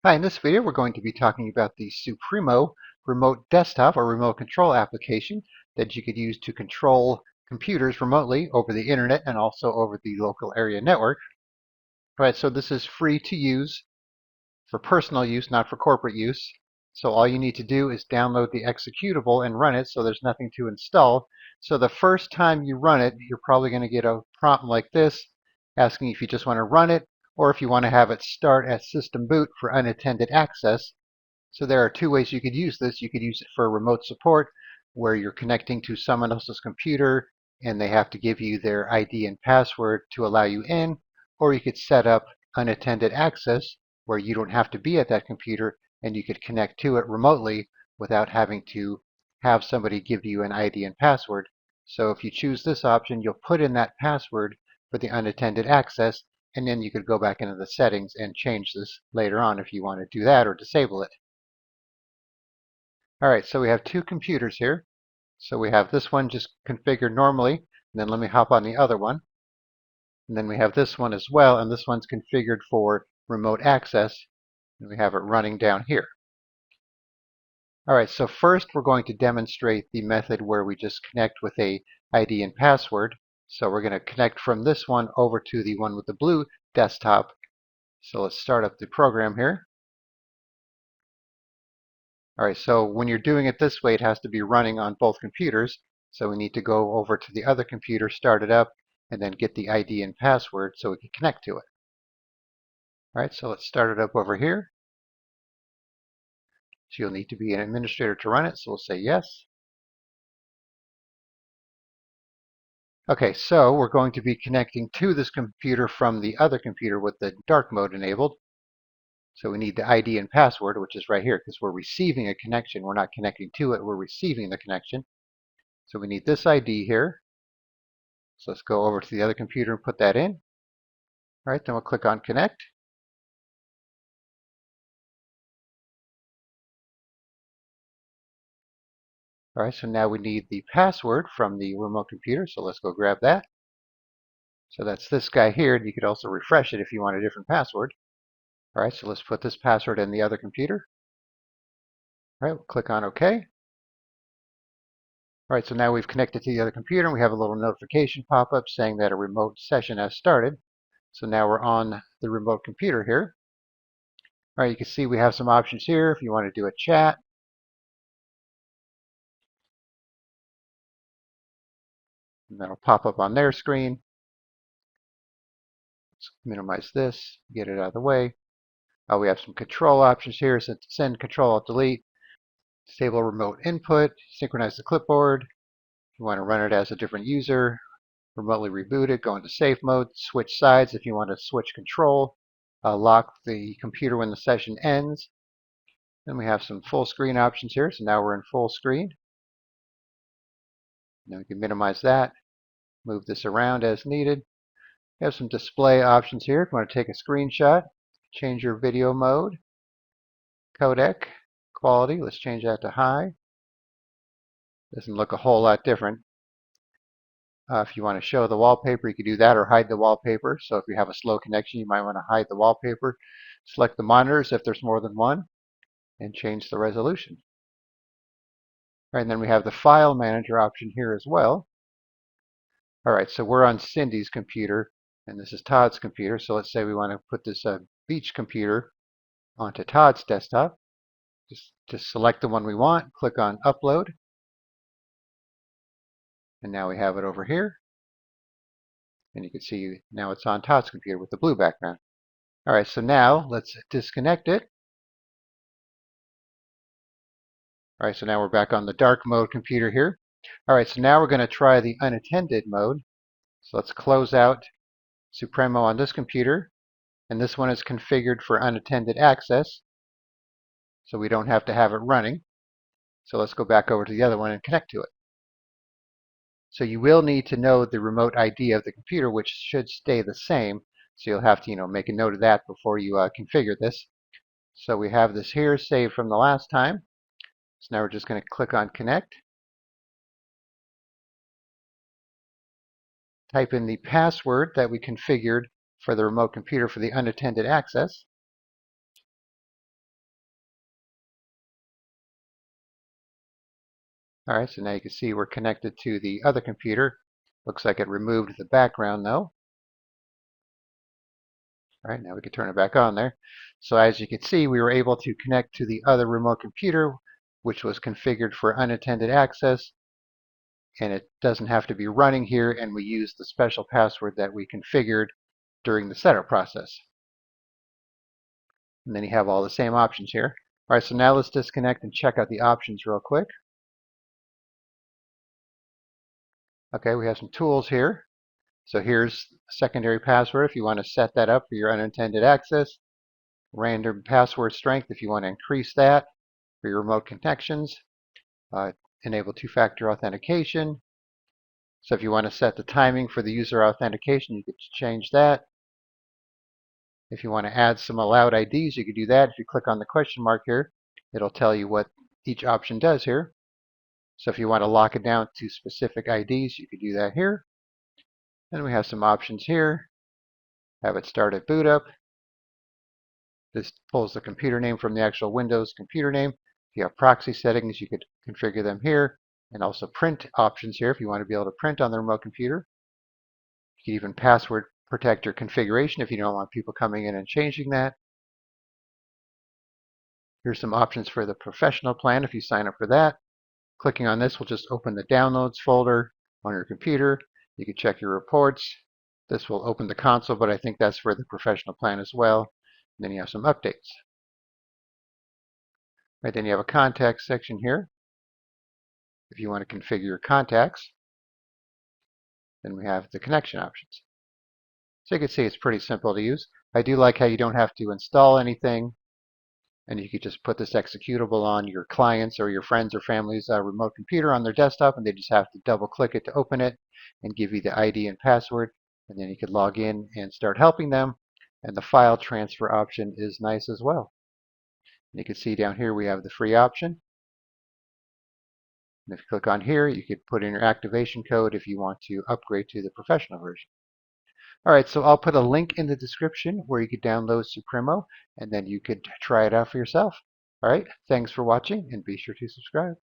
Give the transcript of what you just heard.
Hi, in this video we're going to be talking about the Supremo remote desktop or remote control application that you could use to control computers remotely over the internet and also over the local area network. All right, so this is free to use for personal use, not for corporate use. So all you need to do is download the executable and run it, so there's nothing to install. So the first time you run it, you're probably going to get a prompt like this asking if you just want to run it or if you want to have it start at system boot for unattended access. So there are two ways you could use this. You could use it for remote support, where you're connecting to someone else's computer and they have to give you their ID and password to allow you in, or you could set up unattended access, where you don't have to be at that computer and you could connect to it remotely without having to have somebody give you an ID and password. So if you choose this option, you'll put in that password for the unattended access, and then you could go back into the settings and change this later on if you want to do that or disable it. All right, so we have two computers here. So we have this one just configured normally, and then let me hop on the other one. And then we have this one as well, and this one's configured for remote access, and we have it running down here. All right, so first we're going to demonstrate the method where we just connect with a ID and password. So we're going to connect from this one over to the one with the blue desktop. So let's start up the program here. All right, so when you're doing it this way, it has to be running on both computers. So we need to go over to the other computer, start it up, and then get the ID and password so we can connect to it. All right, so let's start it up over here. So you'll need to be an administrator to run it, so we'll say yes. Okay, so we're going to be connecting to this computer from the other computer with the dark mode enabled. So we need the ID and password, which is right here, because we're receiving a connection. We're not connecting to it, we're receiving the connection. So we need this ID here. So let's go over to the other computer and put that in. All right, then we'll click on connect. All right, so now we need the password from the remote computer. So let's go grab that. So that's this guy here, and you could also refresh it if you want a different password. All right, so let's put this password in the other computer. All right, we'll click on OK. All right, so now we've connected to the other computer, and we have a little notification pop up saying that a remote session has started. So now we're on the remote computer here. All right, you can see we have some options here if you want to do a chat. And that'll pop up on their screen. Let's minimize this, get it out of the way. We have some control options here. So send, control, alt, delete, disable remote input, synchronize the clipboard. If you want to run it as a different user, remotely reboot it, go into safe mode, switch sides if you want to switch control, lock the computer when the session ends. Then we have some full screen options here. So now we're in full screen. Now we can minimize that, move this around as needed. We have some display options here. If you want to take a screenshot, change your video mode, codec, quality. Let's change that to high. Doesn't look a whole lot different. If you want to show the wallpaper, you could do that or hide the wallpaper. So if you have a slow connection, you might want to hide the wallpaper. Select the monitors if there's more than one and change the resolution. All right, and then we have the file manager option here as well. All right, so we're on Cindy's computer and this is Todd's computer. So let's say we want to put this beach computer onto Todd's desktop. Just select the one we want, click on upload, and now we have it over here. And you can see now it's on Todd's computer with the blue background. All right, so now let's disconnect it. All right, so now we're back on the dark mode computer here. All right, so now we're going to try the unattended mode. So let's close out Supremo on this computer. And this one is configured for unattended access, so we don't have to have it running. So let's go back over to the other one and connect to it. So you will need to know the remote ID of the computer, which should stay the same. So you'll have to, make a note of that before you configure this. So we have this here saved from the last time. So now we're just going to click on connect. Type in the password that we configured for the remote computer for the unattended access. All right, so now you can see we're connected to the other computer. Looks like it removed the background though. All right, now we can turn it back on there. So as you can see, we were able to connect to the other remote computer, which was configured for unattended access, and it doesn't have to be running here, and we use the special password that we configured during the setup process. And then you have all the same options here. All right, so now let's disconnect and check out the options real quick. Okay, we have some tools here. So here's secondary password if you want to set that up for your unattended access. Random password strength if you want to increase that for your remote connections. Enable two-factor authentication. So if you want to set the timing for the user authentication, you could change that. If you want to add some allowed IDs, you could do that. If you click on the question mark here, it'll tell you what each option does here. So if you want to lock it down to specific IDs, you could do that here. And we have some options here. Have it start at boot up. This pulls the computer name from the actual Windows computer name. If you have proxy settings, you could configure them here. And also print options here if you want to be able to print on the remote computer. You can even password protect your configuration if you don't want people coming in and changing that. Here's some options for the professional plan if you sign up for that. Clicking on this will just open the downloads folder on your computer. You can check your reports. This will open the console, but I think that's for the professional plan as well. And then you have some updates. Right, then you have a contacts section here. If you want to configure your contacts, then we have the connection options. So you can see it's pretty simple to use. I do like how you don't have to install anything, and you could just put this executable on your clients or your friends or family's remote computer on their desktop, and they just have to double click it to open it and give you the ID and password, and then you could log in and start helping them. And the file transfer option is nice as well. And you can see down here we have the free option. And if you click on here, you could put in your activation code if you want to upgrade to the professional version. All right, so I'll put a link in the description where you could download Supremo, and then you could try it out for yourself. All right, thanks for watching, and be sure to subscribe.